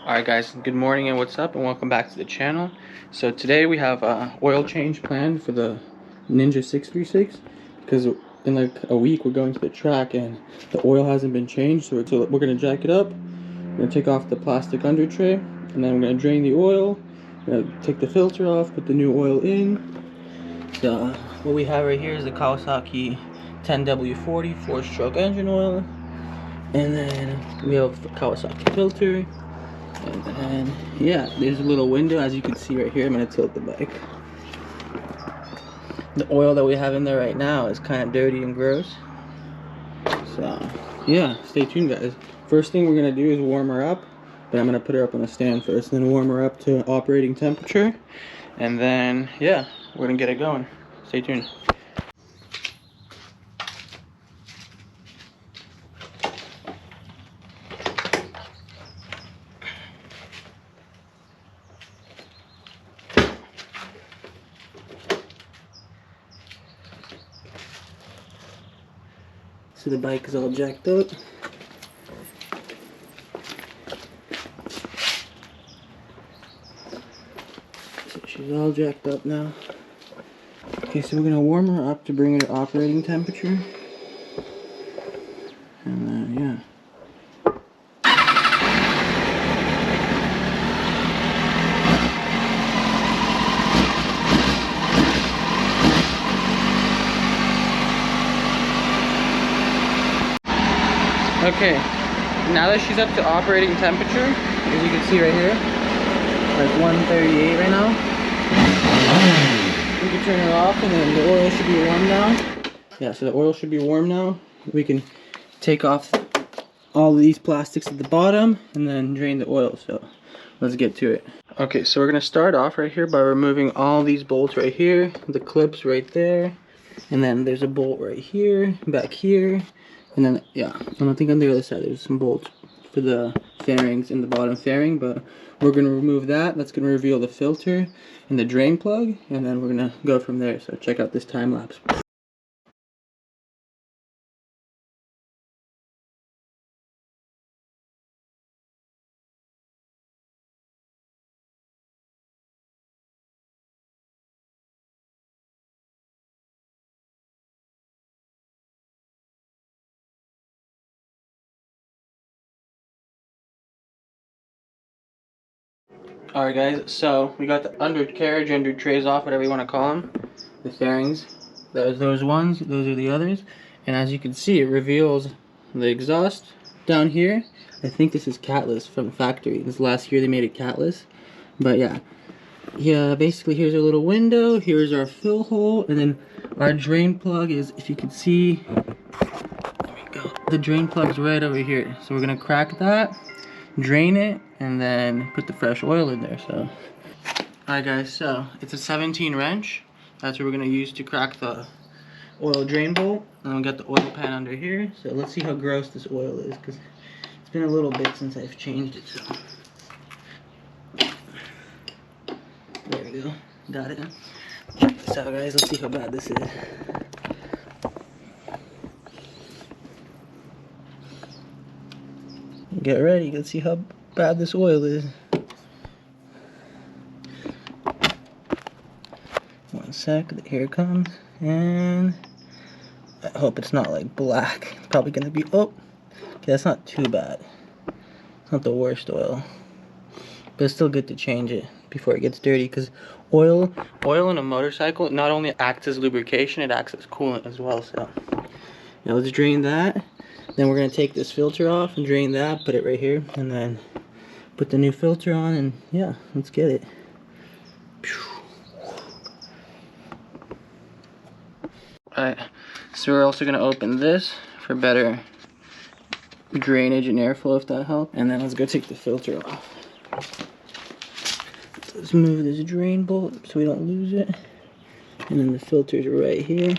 Alright guys, good morning and what's up, and welcome back to the channel. So today we have a oil change planned for the Ninja 636 because in like a week we're going to the track and the oil hasn't been changed, so we're going to jack it up. We're going to take off the plastic under tray and then we're going to drain the oil. We're going to take the filter off, put the new oil in. So what we have right here is the Kawasaki 10W40 4-stroke engine oil, and then we have the Kawasaki filter. And then, yeah, there's a little window, as you can see right here. I'm going to tilt the bike. The oil that we have in there right now is kind of dirty and gross. So, yeah, stay tuned, guys. First thing we're going to do is warm her up. But I'm going to put her up on the stand first, then warm her up to operating temperature. And then, yeah, we're going to get it going. Stay tuned. So the bike is all jacked up. So she's all jacked up now. Okay, so we're gonna warm her up to bring her to operating temperature. And then, yeah. Okay, now that she's up to operating temperature, as you can see right here, like 138 right now, we can turn her off and then the oil should be warm now. Yeah, so the oil should be warm now. We can take off all of these plastics at the bottom and then drain the oil, so let's get to it. Okay, so we're going to start off right here by removing all these bolts right here, the clips right there, and then there's a bolt right here, back here. And then, yeah, I think on the other side there's some bolts for the fairings in the bottom fairing, but we're going to remove that. That's going to reveal the filter and the drain plug, and then we're going to go from there. So check out this time lapse. Alright guys, so we got the undercarriage, under trays off, whatever you want to call them. The fairings, those ones, those are the others. And as you can see, it reveals the exhaust down here. I think this is catless from factory. This last year they made it catless. But yeah, basically here's our little window, here's our fill hole, and then our drain plug is, if you can see, there we go. The drain plug's right over here. So we're going to crack that, drain it, and then put the fresh oil in there. So alright guys, so it's a 17 wrench. That's what we're going to use to crack the oil drain bolt. And we'll get the oil pan under here. So let's see how gross this oil is, because it's been a little bit since I've changed it. So there we go, got it. Check this out guys, let's see how bad this is. Get ready, let's see how bad this oil is. One sec, here it comes, and I hope it's not like black. It's probably gonna be, oh, okay, that's not too bad. It's not the worst oil, but it's still good to change it before it gets dirty, because oil in a motorcycle not only acts as lubrication, it acts as coolant as well. So now let's drain that. Then we're going to take this filter off and drain that, put it right here, and then put the new filter on, and yeah, let's get it. Alright, so we're also going to open this for better drainage and airflow, if that helps. And then let's go take the filter off. Let's move this drain bolt so we don't lose it. And then the filter's right here.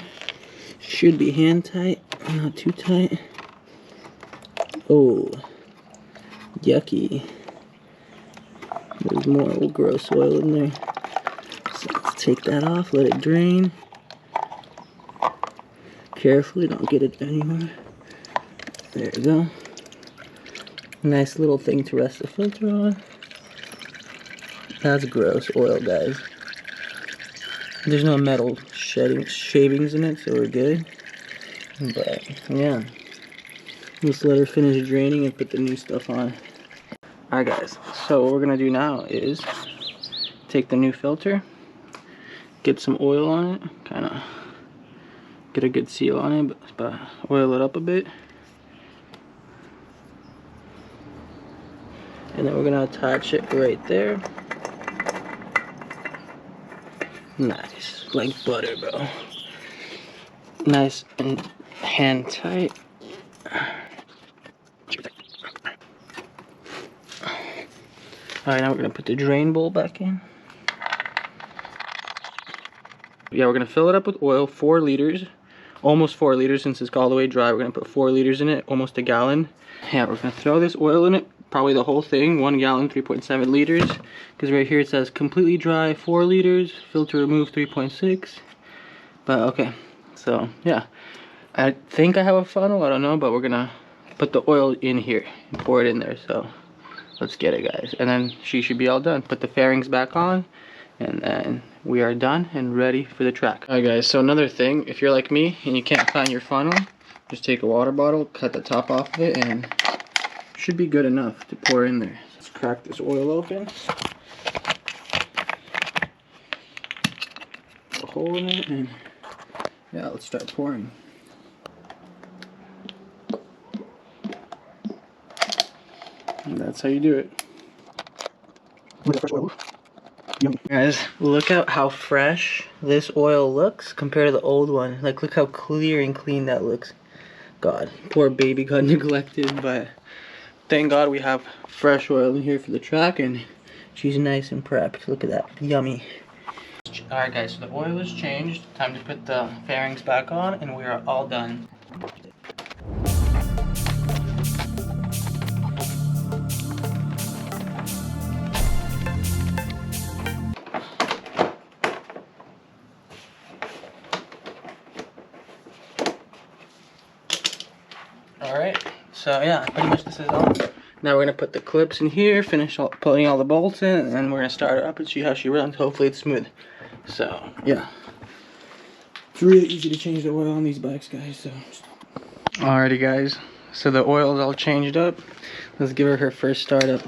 Should be hand tight, not too tight. Oh, yucky. There's more old gross oil in there. So let's take that off, let it drain. Carefully, don't get it anywhere. There we go. Nice little thing to rest the filter on. That's gross oil, guys. There's no metal shavings in it, so we're good. But yeah, just let her finish draining and put the new stuff on. Alright guys, so what we're gonna do now is take the new filter, get some oil on it, kind of get a good seal on it, but oil it up a bit. And then we're gonna attach it right there. Nice, like butter, bro. Nice and hand tight. Alright, now we're gonna put the drain bowl back in. Yeah, we're gonna fill it up with oil, 4 liters. Almost 4 liters since it's all the way dry. We're gonna put 4 liters in it, almost a gallon. Yeah, we're gonna throw this oil in it, probably the whole thing, 1 gallon, 3.7 liters. Because right here it says completely dry, 4 liters, filter remove 3.6. But okay, so yeah. I think I have a funnel, I don't know, but we're gonna put the oil in here and pour it in there. So let's get it, guys. And then she should be all done. Put the fairings back on, and then we are done and ready for the track. Alright guys, so another thing, if you're like me and you can't find your funnel, just take a water bottle, cut the top off of it, and it should be good enough to pour in there. Let's crack this oil open. Put a hole in it, and yeah, let's start pouring. And that's how you do it. Guys, look at how fresh this oil looks compared to the old one. Like, look how clear and clean that looks. God, poor baby got neglected, but thank God we have fresh oil in here for the track, and she's nice and prepped. Look at that, yummy. Alright guys, so the oil is changed. Time to put the fairings back on, and we are all done. Alright, so yeah, pretty much this is all. Now we're going to put the clips in here, finish putting all the bolts in, and then we're going to start her up and see how she runs. Hopefully it's smooth. So, yeah. It's really easy to change the oil on these bikes, guys. So. Alrighty, guys. So the oil is all changed up. Let's give her her first start up.